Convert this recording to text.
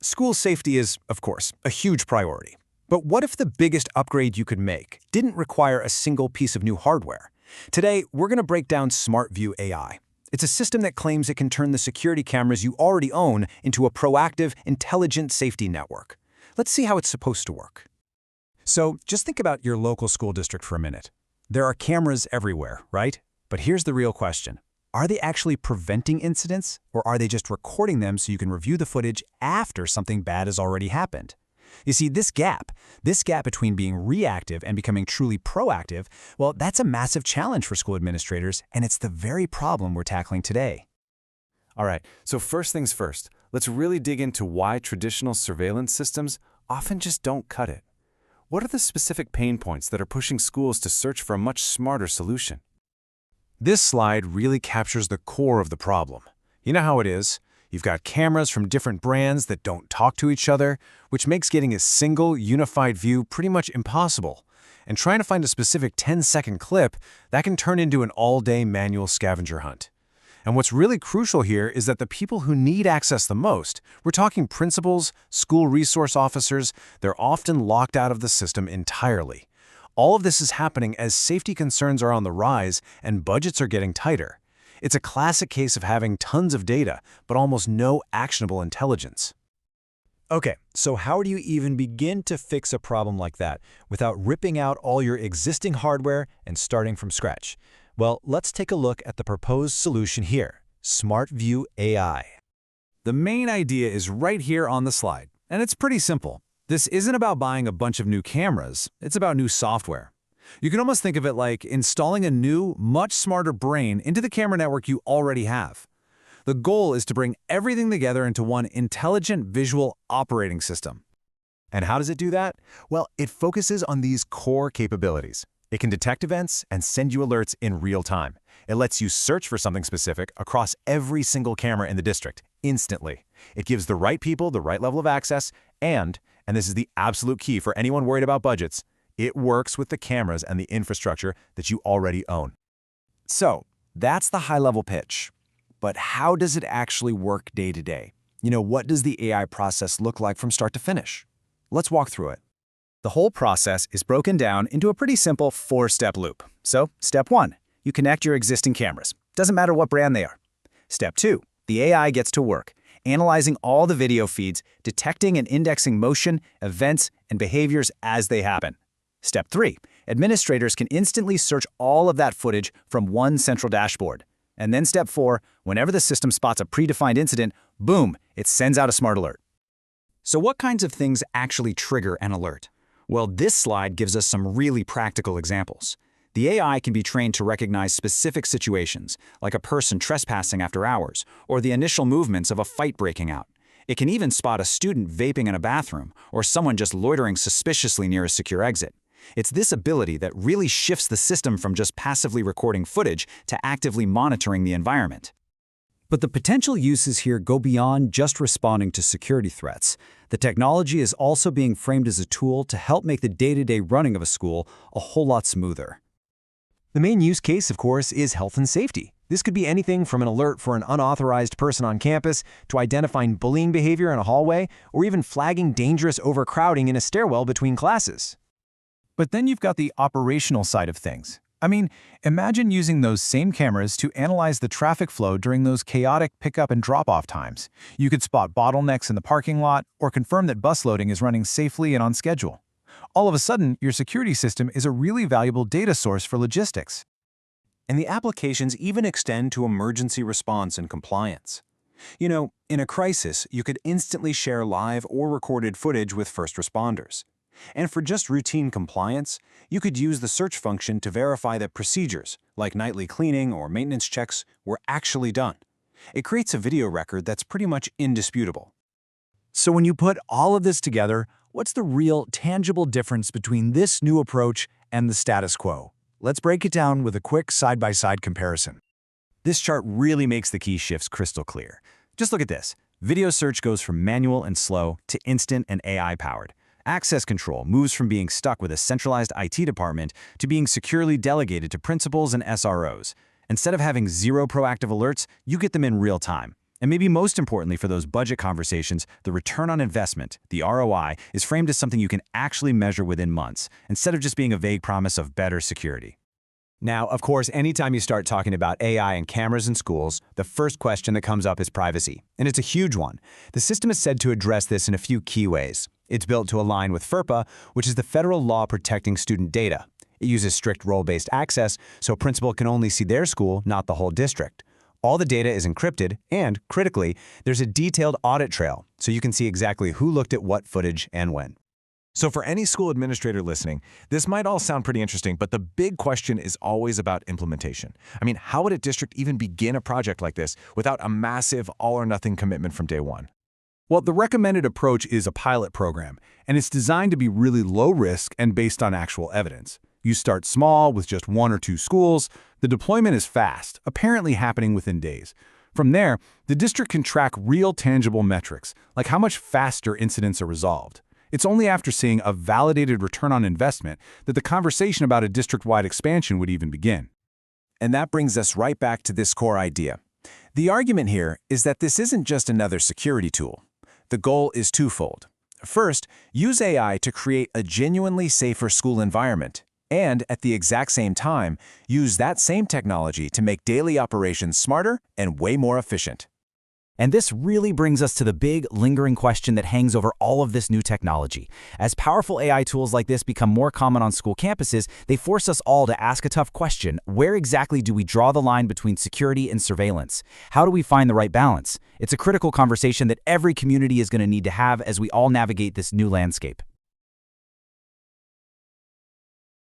School safety is, of course, a huge priority. But what if the biggest upgrade you could make didn't require a single piece of new hardware? Today, we're going to break down SmartVue AI. It's a system that claims it can turn the security cameras you already own into a proactive, intelligent safety network. Let's see how it's supposed to work. So just think about your local school district for a minute. There are cameras everywhere, right? But here's the real question. Are they actually preventing incidents, or are they just recording them so you can review the footage after something bad has already happened? You see, this gap between being reactive and becoming truly proactive, well, that's a massive challenge for school administrators, and it's the very problem we're tackling today. All right, so first things first, let's really dig into why traditional surveillance systems often just don't cut it. What are the specific pain points that are pushing schools to search for a much smarter solution? This slide really captures the core of the problem. You know how it is. You've got cameras from different brands that don't talk to each other, which makes getting a single, unified view pretty much impossible. And trying to find a specific 10-second clip, that can turn into an all-day manual scavenger hunt. And what's really crucial here is that the people who need access the most, we're talking principals, school resource officers, they're often locked out of the system entirely. All of this is happening as safety concerns are on the rise and budgets are getting tighter. It's a classic case of having tons of data, but almost no actionable intelligence. Okay, so how do you even begin to fix a problem like that without ripping out all your existing hardware and starting from scratch? Well, let's take a look at the proposed solution here, SmartVue AI. The main idea is right here on the slide, and it's pretty simple. This isn't about buying a bunch of new cameras, it's about new software. You can almost think of it like installing a new, much smarter brain into the camera network you already have. The goal is to bring everything together into one intelligent visual operating system. And how does it do that? Well, it focuses on these core capabilities. It can detect events and send you alerts in real time. It lets you search for something specific across every single camera in the district, instantly. It gives the right people the right level of access, and this is the absolute key for anyone worried about budgets, it works with the cameras and the infrastructure that you already own. So, that's the high-level pitch. But how does it actually work day to day? What does the AI process look like from start to finish? Let's walk through it. The whole process is broken down into a pretty simple 4-step loop. So, step 1, you connect your existing cameras. Doesn't matter what brand they are. Step 2, the AI gets to work, analyzing all the video feeds, detecting and indexing motion, events, and behaviors as they happen. Step 3, administrators can instantly search all of that footage from one central dashboard. And then step 4, whenever the system spots a predefined incident, boom, it sends out a smart alert. So what kinds of things actually trigger an alert? Well, this slide gives us some really practical examples. The AI can be trained to recognize specific situations, like a person trespassing after hours, or the initial movements of a fight breaking out. It can even spot a student vaping in a bathroom, or someone just loitering suspiciously near a secure exit. It's this ability that really shifts the system from just passively recording footage to actively monitoring the environment. But the potential uses here go beyond just responding to security threats. The technology is also being framed as a tool to help make the day-to-day running of a school a whole lot smoother. The main use case, of course, is health and safety. This could be anything from an alert for an unauthorized person on campus to identifying bullying behavior in a hallway, or even flagging dangerous overcrowding in a stairwell between classes. But then you've got the operational side of things. Imagine using those same cameras to analyze the traffic flow during those chaotic pickup and drop-off times. You could spot bottlenecks in the parking lot or confirm that bus loading is running safely and on schedule. All of a sudden, your security system is a really valuable data source for logistics. And the applications even extend to emergency response and compliance. In a crisis, you could instantly share live or recorded footage with first responders. And for just routine compliance, you could use the search function to verify that procedures, like nightly cleaning or maintenance checks, were actually done. It creates a video record that's pretty much indisputable. So when you put all of this together, what's the real, tangible difference between this new approach and the status quo? Let's break it down with a quick side-by-side comparison. This chart really makes the key shifts crystal clear. Just look at this. Video search goes from manual and slow to instant and AI-powered. Access control moves from being stuck with a centralized IT department to being securely delegated to principals and SROs. Instead of having zero proactive alerts, you get them in real time. And maybe most importantly for those budget conversations, the return on investment, the ROI, is framed as something you can actually measure within months, instead of just being a vague promise of better security. Now, of course, anytime you start talking about AI and cameras in schools, the first question that comes up is privacy. And it's a huge one. The system is said to address this in a few key ways. It's built to align with FERPA, which is the federal law protecting student data. It uses strict role-based access, so a principal can only see their school, not the whole district. All the data is encrypted, and, critically, there's a detailed audit trail, so you can see exactly who looked at what footage and when. So for any school administrator listening, this might all sound pretty interesting, but the big question is always about implementation. I mean, how would a district even begin a project like this without a massive all-or-nothing commitment from day one? Well, the recommended approach is a pilot program, and it's designed to be really low risk and based on actual evidence. You start small with just 1 or 2 schools. The deployment is fast, apparently happening within days. From there, the district can track real tangible metrics, like how much faster incidents are resolved. It's only after seeing a validated return on investment that the conversation about a district-wide expansion would even begin. And that brings us right back to this core idea. The argument here is that this isn't just another security tool. The goal is twofold. First, use AI to create a genuinely safer school environment, and at the exact same time, use that same technology to make daily operations smarter and way more efficient. And this really brings us to the big, lingering question that hangs over all of this new technology. As powerful AI tools like this become more common on school campuses, they force us all to ask a tough question. Where exactly do we draw the line between security and surveillance? How do we find the right balance? It's a critical conversation that every community is going to need to have as we all navigate this new landscape.